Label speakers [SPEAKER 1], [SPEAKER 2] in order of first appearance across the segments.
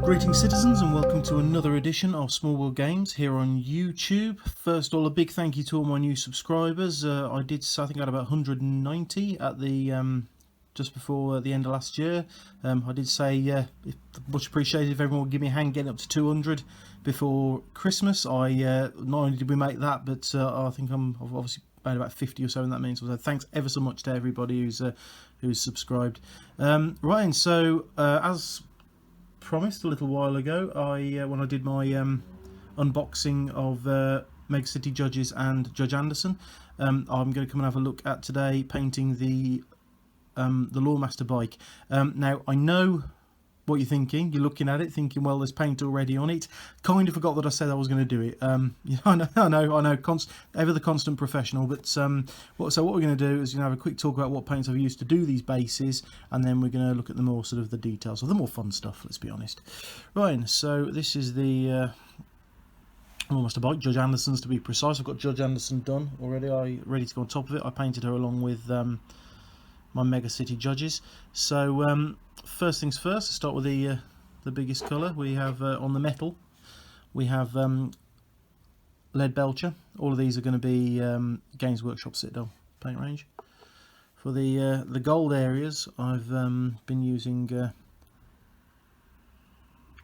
[SPEAKER 1] Greetings citizens and welcome to another edition of Small World Games here on YouTube. First of all, a big thank you to all my new subscribers. I think I had about 190 at the just before the end of last year. I did say much appreciated if everyone would give me a hand getting up to 200 before Christmas. Not only did we make that, but I think I've obviously made about 50 or so, and that means so thanks ever so much to everybody who's subscribed. Right, so as promised a little while ago, when I did my unboxing of Meg City Judges and Judge Anderson, I'm going to come and have a look at today painting the Lawmaster bike. Now I know what you're thinking. You're looking at it thinking, well, there's paint already on it. Kind of forgot that I said I was going to do it. I know, ever the constant professional. But so what we're going to do is have a quick talk about what paints I've used to do these bases, and then we're going to look at the more sort of the details, or the more fun stuff. Let's be honest. Right, so this is the Lawmaster bike, Judge Anderson's to be precise. I've got Judge Anderson done already. Ready to go on top of it. I painted her along with my Mega City Judges. So first things first, to start with the biggest colour, we have on the metal, we have Leadbelcher. All of these are going to be Games Workshops Citadel paint range. For the gold areas, I've been using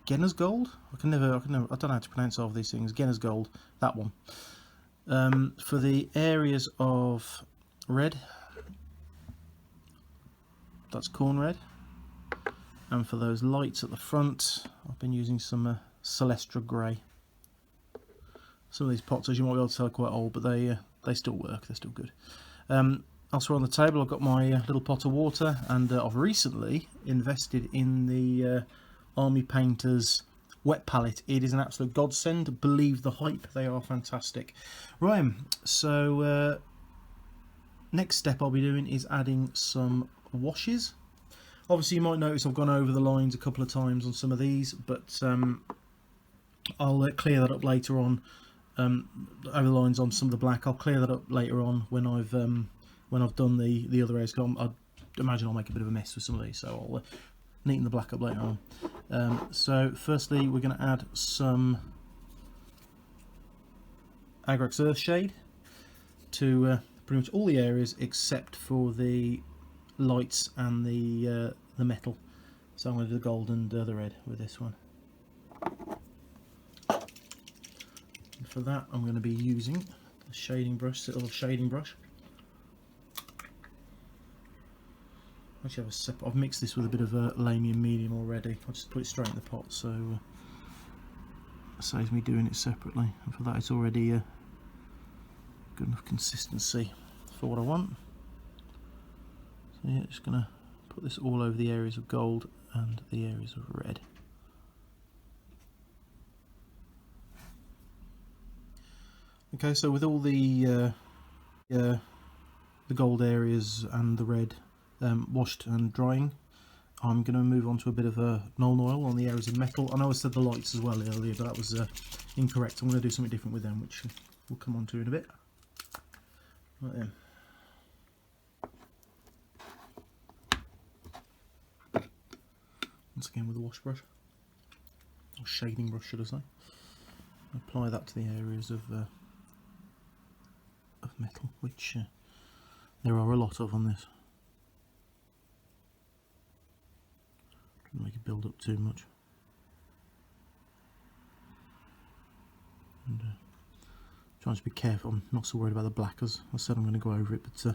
[SPEAKER 1] Gehenna's gold. I don't know how to pronounce all of these things. Gehenna's gold, that one. For the areas of red, that's Khorne Red. And for those lights at the front, I've been using some Celestra Grey. Some of these pots, as you might be able to tell, are quite old, but they still work. They're still good. Elsewhere on the table, I've got my little pot of water, and I've recently invested in the Army Painters wet palette. It is an absolute godsend. Believe the hype; they are fantastic. Right, so next step I'll be doing is adding some washes. Obviously you might notice I've gone over the lines a couple of times on some of these, but I'll clear that up later on. Over the lines on some of the black, I'll clear that up later on when I've done the other areas. I imagine I'll make a bit of a mess with some of these, so I'll neaten the black up later on. So firstly we're going to add some Agrax Earthshade to pretty much all the areas except for the lights and the metal. So I'm going to do the gold and the red with this one. And for that I'm going to be using the shading brush, the little shading brush. Actually have a separate, I've mixed this with a bit of a Lahmian Medium already. I'll just put it straight in the pot, so it saves me doing it separately. And for that it's already good enough consistency for what I want. So yeah, just going to put this all over the areas of gold and the areas of red. Okay, so with all the gold areas and the red washed and drying, I'm going to move on to a bit of a Nuln Oil on the areas of metal. I know I said the lights as well earlier, but that was incorrect. I'm going to do something different with them, which we'll come on to in a bit. Right then. Once again with a wash brush, or shading brush should I say. Apply that to the areas of metal, which there are a lot of on this. Don't make it build up too much. And trying to be careful. I'm not so worried about the black, as I said I'm going to go over it, but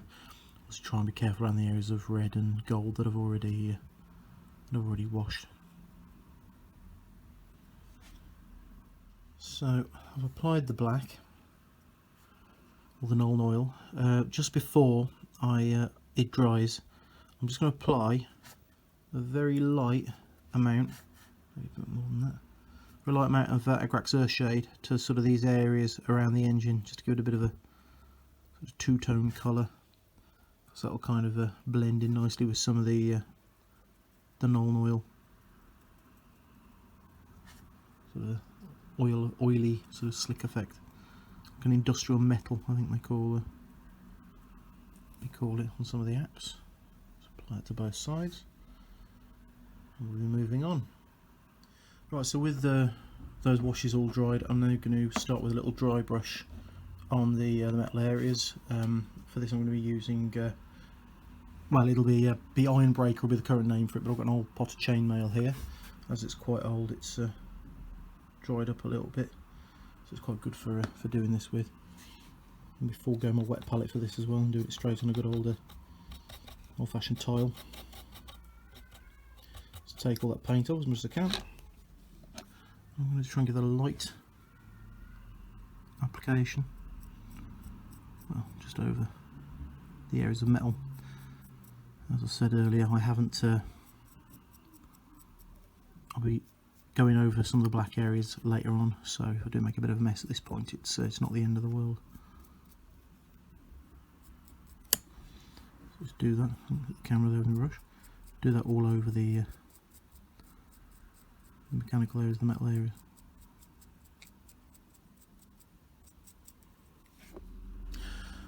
[SPEAKER 1] let's try and be careful around the areas of red and gold that I've already washed. So I've applied the black, or the Nuln Oil, just before it dries. I'm just going to apply a very light amount, maybe a bit more than that, a light amount of Agrax Earthshade to sort of these areas around the engine, just to give it a bit of a sort of two-tone colour, so that'll kind of blend in nicely with some of the Nuln Oil, sort of oily sort of slick effect, like an industrial metal I think they call it on some of the apps. Just apply it to both sides. We'll be moving on. Right, so with those washes all dried, I'm now going to start with a little dry brush on the metal areas. For this I'm going to be using, well, it'll be Ironbreaker will be the current name for it, but I've got an old pot of chainmail here. As it's quite old, it's dried up a little bit, so it's quite good for doing this with. And before going my wet palette for this as well, and do it straight on a good old-fashioned tile. So take all that paint off as much as I can. I'm going to try and give that a light application, well, just over the areas of metal. As I said earlier, I haven't. I'll be going over some of the black areas later on, so if I do make a bit of a mess at this point, it's not the end of the world. So just do that. Put the camera there with the brush. Do that all over the mechanical areas, the metal areas.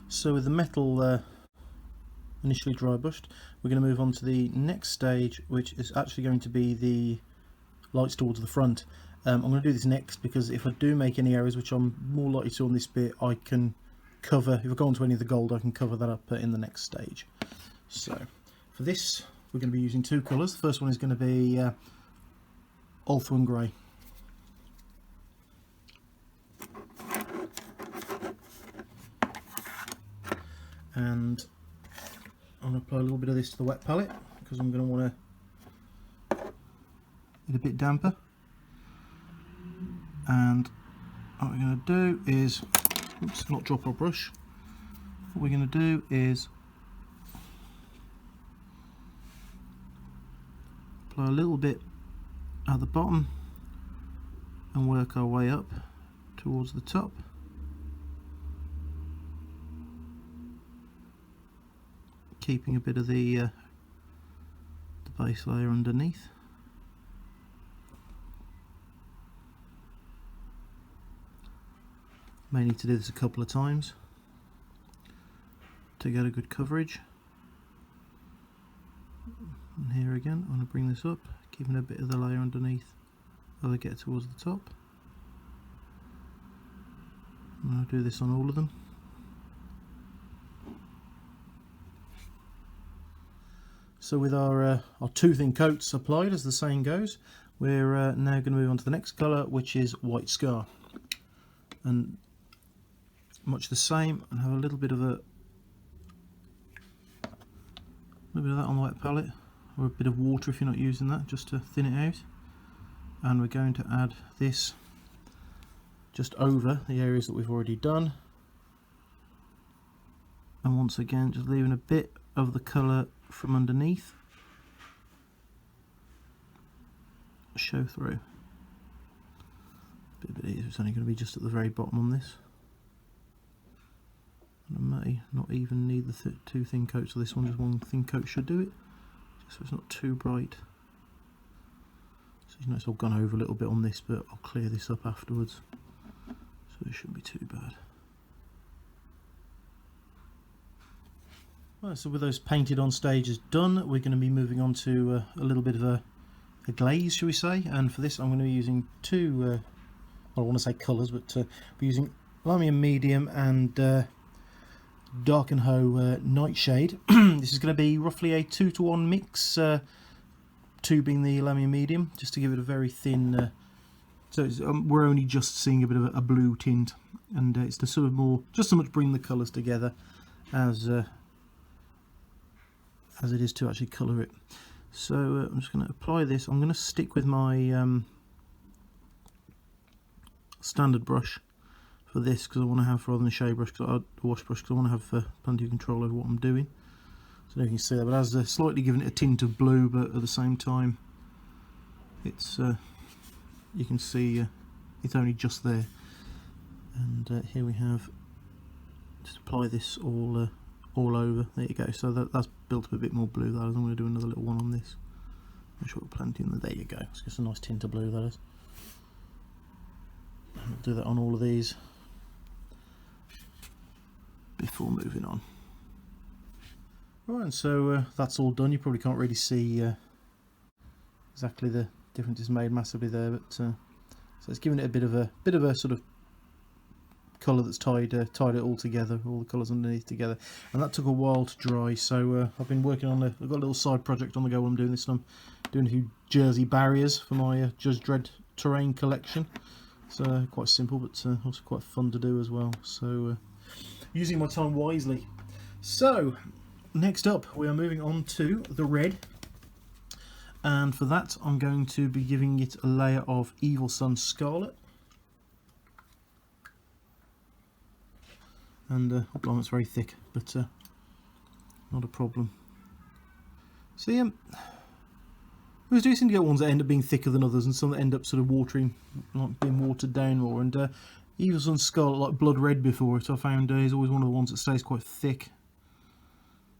[SPEAKER 1] So with the metal initially dry brushed, we're going to move on to the next stage, which is actually going to be the lights towards the front. I'm going to do this next because if I do make any errors, which I'm more likely to on this bit, I can cover, if I go on to any of the gold, I can cover that up in the next stage. So for this we're going to be using two colours. The first one is going to be Ulthuan Grey. And I'm going to apply a little bit of this to the wet palette because I'm going to want to get a bit damper. And what we're going to do is, oops, not drop our brush. What we're going to do is apply a little bit at the bottom and work our way up towards the top. Keeping a bit of the base layer underneath. May need to do this a couple of times to get a good coverage. And here again, I'm going to bring this up, keeping a bit of the layer underneath as I get towards the top. And I'll do this on all of them. So with our two thin coats applied, as the saying goes, we're now going to move on to the next colour, which is White Scar. And much the same, and have a little bit of that on the wet palette, or a bit of water if you're not using that, just to thin it out. And we're going to add this just over the areas that we've already done. And once again, just leaving a bit of the colour from underneath show through. Bit easier. It's only going to be just at the very bottom on this. And I may not even need the two thin coats of this one, just one thin coat should do it, just so it's not too bright. So you know it's all gone over a little bit on this, but I'll clear this up afterwards, so it shouldn't be too bad. Right, so with those painted on stages done, we're going to be moving on to a little bit of a glaze, shall we say, and for this I'm going to be using two, well, I want to say colours, but we're using Lahmian Medium and Drakenhoe Nightshade. This is going to be roughly a 2-to-1 mix, 2 being the Lahmian Medium, just to give it a very thin, so it's, we're only just seeing a bit of a blue tint, and it's to sort of more, just so much bring the colours together as it is to actually colour it. So I'm just going to apply this. I'm going to stick with my standard brush for this, because I want to have, rather than a shade brush, a wash brush, because I want to have plenty of control over what I'm doing. So you can see that, but as slightly giving it a tint of blue, but at the same time, it's you can see it's only just there. And here we have. Just apply this all over. There you go. So that's built up a bit more blue. That is. I'm going to do another little one on this. Make sure we're plenty in there. There you go. It's just a nice tint of blue. That is. And I'll do that on all of these before moving on. Right, and so that's all done. You probably can't really see exactly the difference is made massively there. But so it's giving it a bit of a sort of colour that's tied it all together, all the colours underneath together, and that took a while to dry. So I've been working on I've got a little side project on the go while I'm doing this, and I'm doing a few jersey barriers for my Judge Dredd terrain collection. So quite simple, but also quite fun to do as well. So using my time wisely. So next up we are moving on to the red, and for that I'm going to be giving it a layer of Evil Sunz Scarlet. And oh, it's very thick, but not a problem. So yeah, we do seem to get ones that end up being thicker than others, and some that end up sort of watering, like being watered down more. And Evil Sunz Scarlet, like blood red before it, I found is always one of the ones that stays quite thick.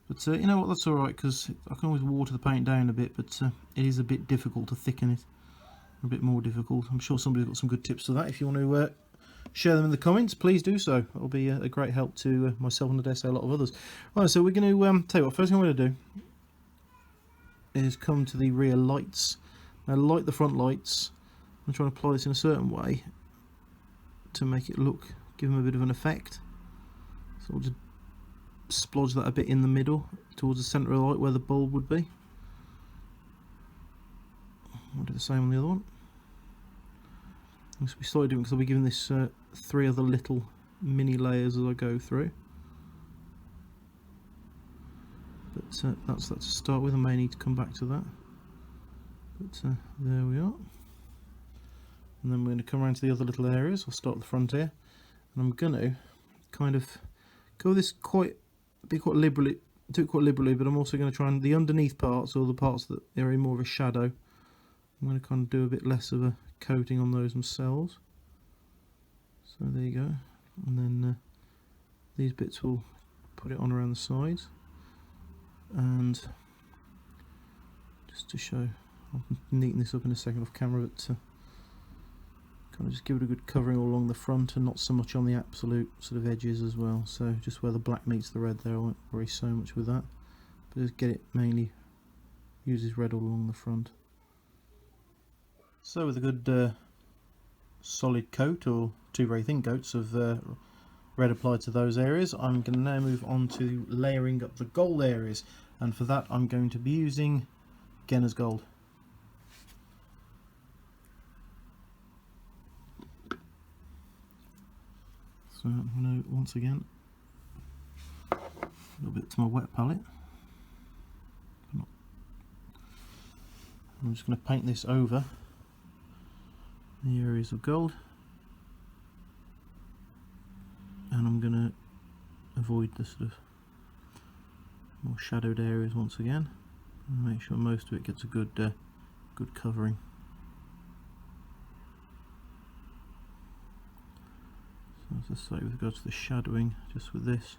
[SPEAKER 1] But you know what, that's alright, because I can always water the paint down a bit, but it is a bit difficult to thicken it. A bit more difficult. I'm sure somebody's got some good tips for that. If you want to share them in the comments, please do so. It'll be a great help to myself and I dare say a lot of others. Right, so we're going to tell you what, first thing I'm going to do is come to the rear lights. Now light the front lights. I'm trying to apply this in a certain way to make it look, give them a bit of an effect. So we'll just splodge that a bit in the middle towards the centre of the light where the bulb would be. I'll do the same on the other one. So we started doing, because I'll be giving this 3 other little mini layers as I go through. But that's that to start with. I may need to come back to that. But there we are. And then we're going to come around to the other little areas. I'll start at the front here, and I'm going to kind of go this quite liberally, do it quite liberally. But I'm also going to try and the underneath parts, or the parts that are in more of a shadow, I'm going to kind of do a bit less of a coating on those themselves. So there you go. And then these bits will put it on around the sides. And just to show, I'll neaten this up in a second off camera, but kind of just give it a good covering all along the front and not so much on the absolute sort of edges as well. So just where the black meets the red there, I won't worry so much with that, but just get it mainly uses red all along the front. So with a good solid coat, or 2 very thin coats of red applied to those areas, I'm going to now move on to layering up the gold areas, and for that I'm going to be using Gehenna's Gold. So I'm going to once again a little bit to my wet palette. I'm just going to paint this over the areas of gold, and I'm going to avoid the sort of more shadowed areas once again, and make sure most of it gets a good good covering. So as I say, with regards to the shadowing, just with this,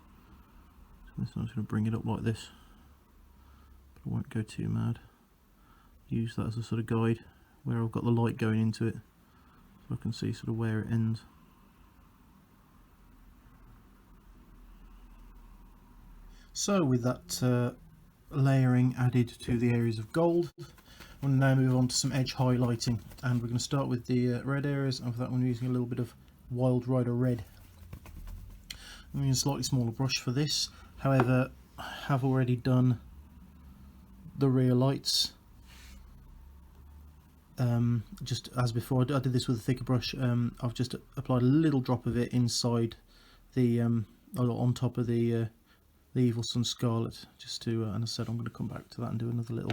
[SPEAKER 1] I'm just going to bring it up like this, but I won't go too mad. Use that as a sort of guide where I've got the light going into it, so I can see sort of where it ends. So with that layering added to the areas of gold, I'm going to now move on to some edge highlighting, and we're going to start with the red areas, and for that one we're using a little bit of Wild Rider Red. I'm using a slightly smaller brush for this, however I have already done the rear lights. Just as before, I did this with a thicker brush. I've just applied a little drop of it inside the on top of the Evil Sunz Scarlet, just to and as I said, I'm going to come back to that and do another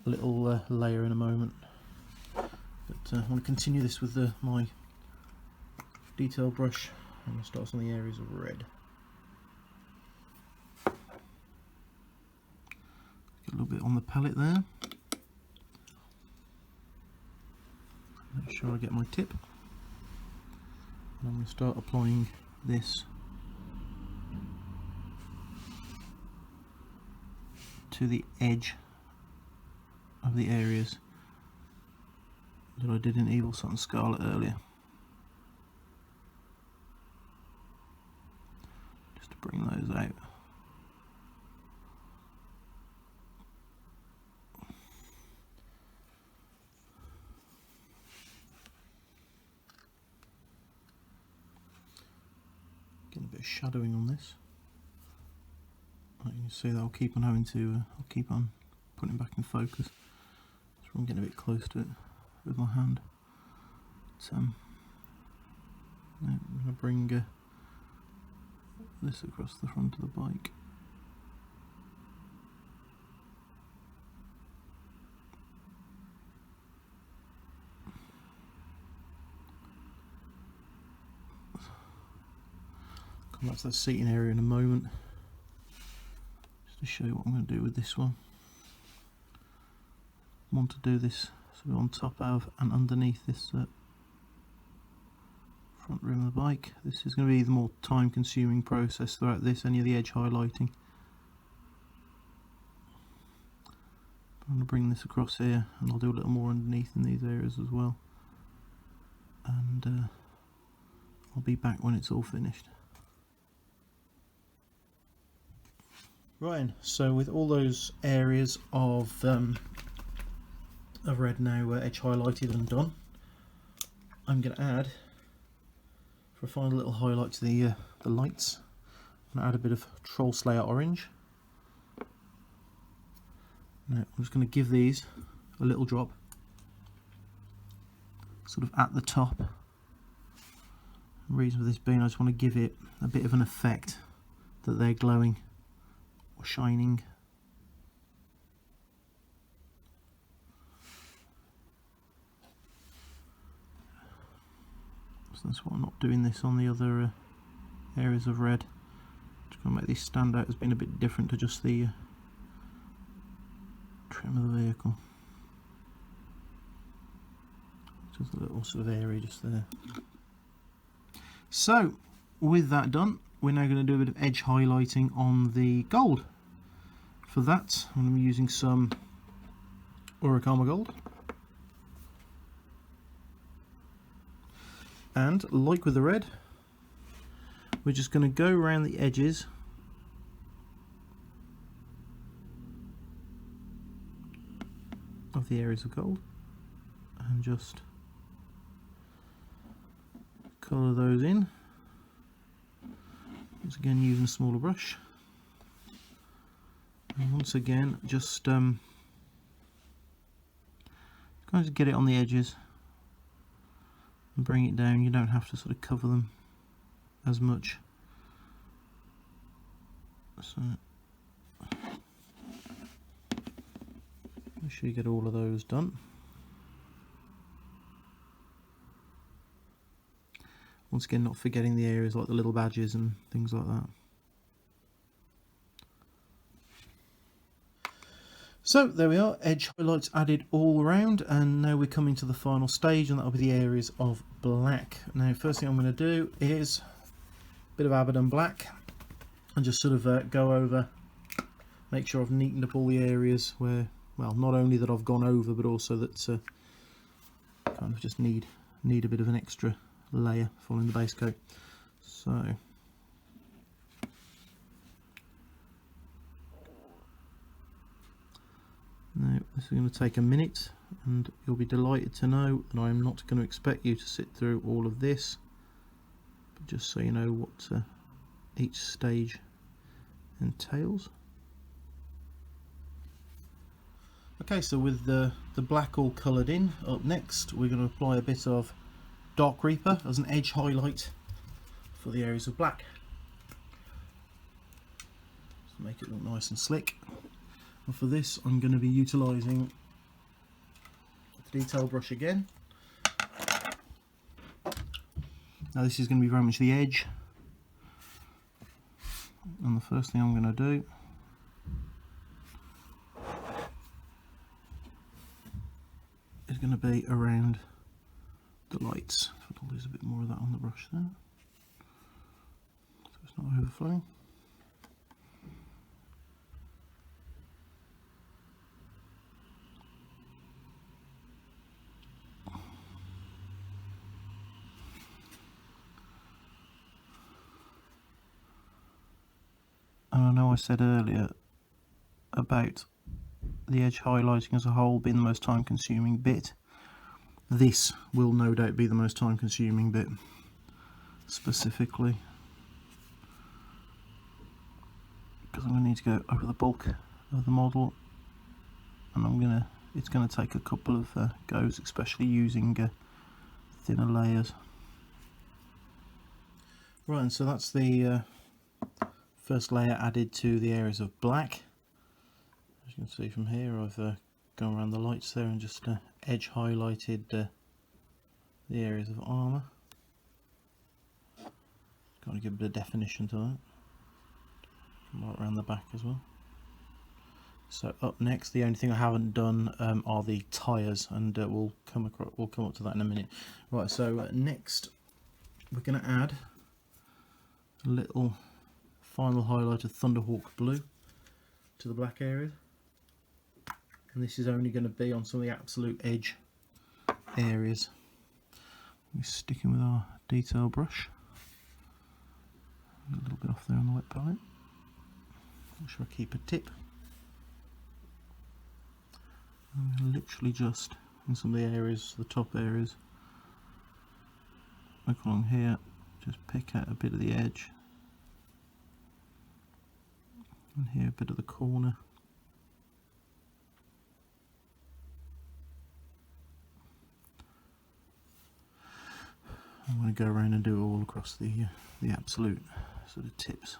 [SPEAKER 1] little layer in a moment. But I want to continue this with my detail brush. I'm going to start on the areas of red. Get a little bit on the palette there. Make sure I get my tip, and I'm going to start applying this to the edge of the areas that I did in Evil Sunz Scarlet earlier, just to bring those out. of shadowing on this. Like you can see that I'll keep on having to, I'll keep on putting it back in focus. So I'm getting a bit close to it with my hand. But, I'm going to bring this across the front of the bike. Come back to the seating area in a moment, just to show you what I'm going to do with this one. I want to do this sort of on top of and underneath this front rim of the bike. This is going to be the more time consuming process throughout this, any of the edge highlighting. I'm going to bring this across here and I'll do a little more underneath in these areas as well, and I'll be back when it's all finished. Right, so with all those areas of red now edge highlighted and done, I'm going to add, for a final little highlight to the lights, I'm going to add a bit of Troll Slayer orange. Now I'm just going to give these a little drop, sort of at the top. The reason for this being, I just want to give it a bit of an effect that they're glowing or shining. So that's why I'm not doing this on the other areas of red. Just going to make these stand out as being a bit different to just the trim of the vehicle. Just a little sort of area just there. So with that done, we're now going to do a bit of edge highlighting on the gold. For that, I'm going to be using some Auric Armour Gold. And like with the red, we're just going to go around the edges of the areas of gold and just colour those in. Once again using a smaller brush, and once again just kind of get it on the edges and bring it down. You don't have to sort of cover them as much. So make sure you get all of those done. Once again, not forgetting the areas like the little badges and things like that. So there we are, edge highlights added all around, and now we're coming to the final stage, and that'll be the areas of black. Now first thing I'm going to do is a bit of Abadon Black and just sort of go over, make sure I've neatened up all the areas where, well, not only that I've gone over, but also that kind of just need a bit of an extra layer following the base coat. So now this is going to take a minute, and you'll be delighted to know that I am not going to expect you to sit through all of this, but just so you know what each stage entails. Okay, so with the black all coloured in, up next we're going to apply a bit of Dark Reaper as an edge highlight for the areas of black. Just make it look nice and slick. And for this I'm going to be utilising the detail brush again. Now this is going to be very much the edge, and the first thing I'm going to do is going to be around the lights. I'll lose a bit more of that on the brush there, so it's not overflowing. And I know I said earlier about the edge highlighting as a whole being the most time consuming bit. This will no doubt be the most time consuming bit specifically. because I'm going to need to go over the bulk of the model, and it's going to take a couple of goes, especially using thinner layers. Right, and so that's the first layer added to the areas of black. As you can see from here, I've gone around the lights there and just edge highlighted the areas of armour. Got to give a bit of definition to that. Right around the back as well. So up next, the only thing I haven't done are the tyres, and we'll come up to that in a minute. Right, so next we're going to add a little final highlight of Thunderhawk Blue to the black area, and this is only going to be on some of the absolute edge areas. We're sticking with our detail brush. A little bit off there on the wet palette. Make sure I keep a tip. And literally just in some of the areas, the top areas, look along here, just pick out a bit of the edge, and here a bit of the corner. I'm going to go around and do it all across the absolute sort of tips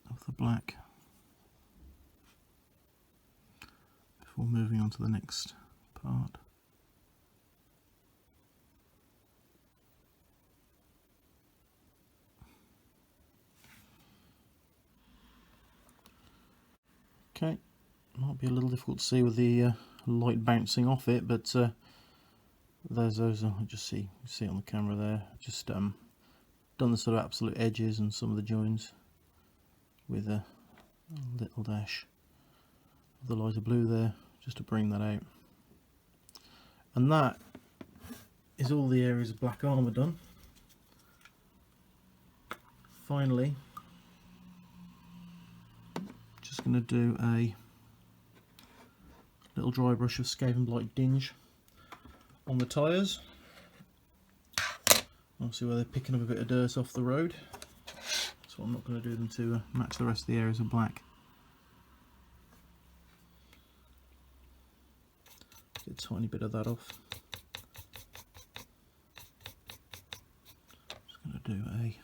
[SPEAKER 1] of the black before moving on to the next part. Okay, might be a little difficult to see with the light bouncing off it, but those I just see it on the camera there. Just done the sort of absolute edges and some of the joins with a little dash of the lighter blue there, just to bring that out. And that is all the areas of black armour done. Finally, just going to do a little dry brush of Skavenblight Dinge on the tyres. Obviously where they're picking up a bit of dirt off the road, so I'm not going to do them to match the rest of the areas of black. Get a tiny bit of that off. Just going to do a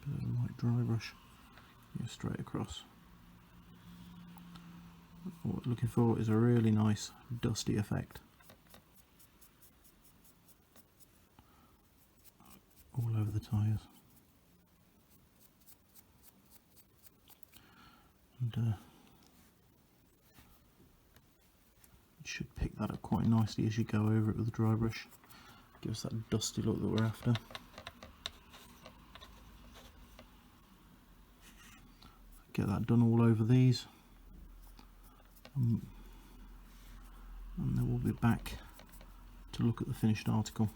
[SPEAKER 1] bit of a light dry brush, go straight across. What we're looking for is a really nice dusty effect all over the tyres, and you should pick that up quite nicely as you go over it with a dry brush. Give us that dusty look that we're after. Get that done all over these. And then we'll be back to look at the finished article.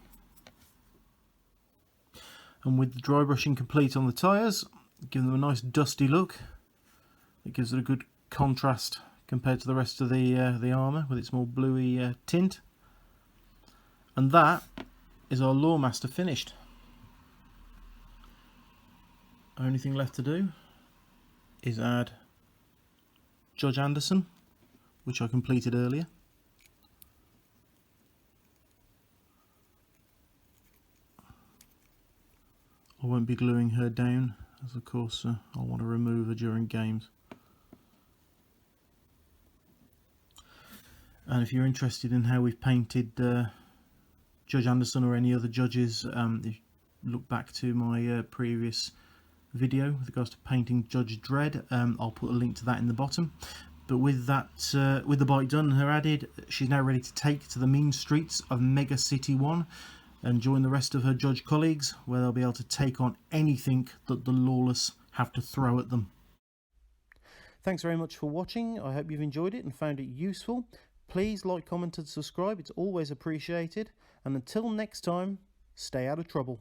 [SPEAKER 1] And with the dry brushing complete on the tyres, give them a nice dusty look. It gives it a good contrast compared to the rest of the armour with its more bluey tint. And that is our Lawmaster finished. Only thing left to do is add Judge Anderson, which I completed earlier. I won't be gluing her down, as of course I'll want to remove her during games. And if you're interested in how we've painted Judge Anderson or any other judges, if you look back to my previous video with regards to painting Judge Dredd, I'll put a link to that in the bottom. But with that, with the bike done and her added, she's now ready to take to the mean streets of Mega City 1 and join the rest of her judge colleagues, where they'll be able to take on anything that the lawless have to throw at them. Thanks very much for watching. I hope you've enjoyed it and found it useful. Please like, comment and subscribe. It's always appreciated. And until next time, stay out of trouble.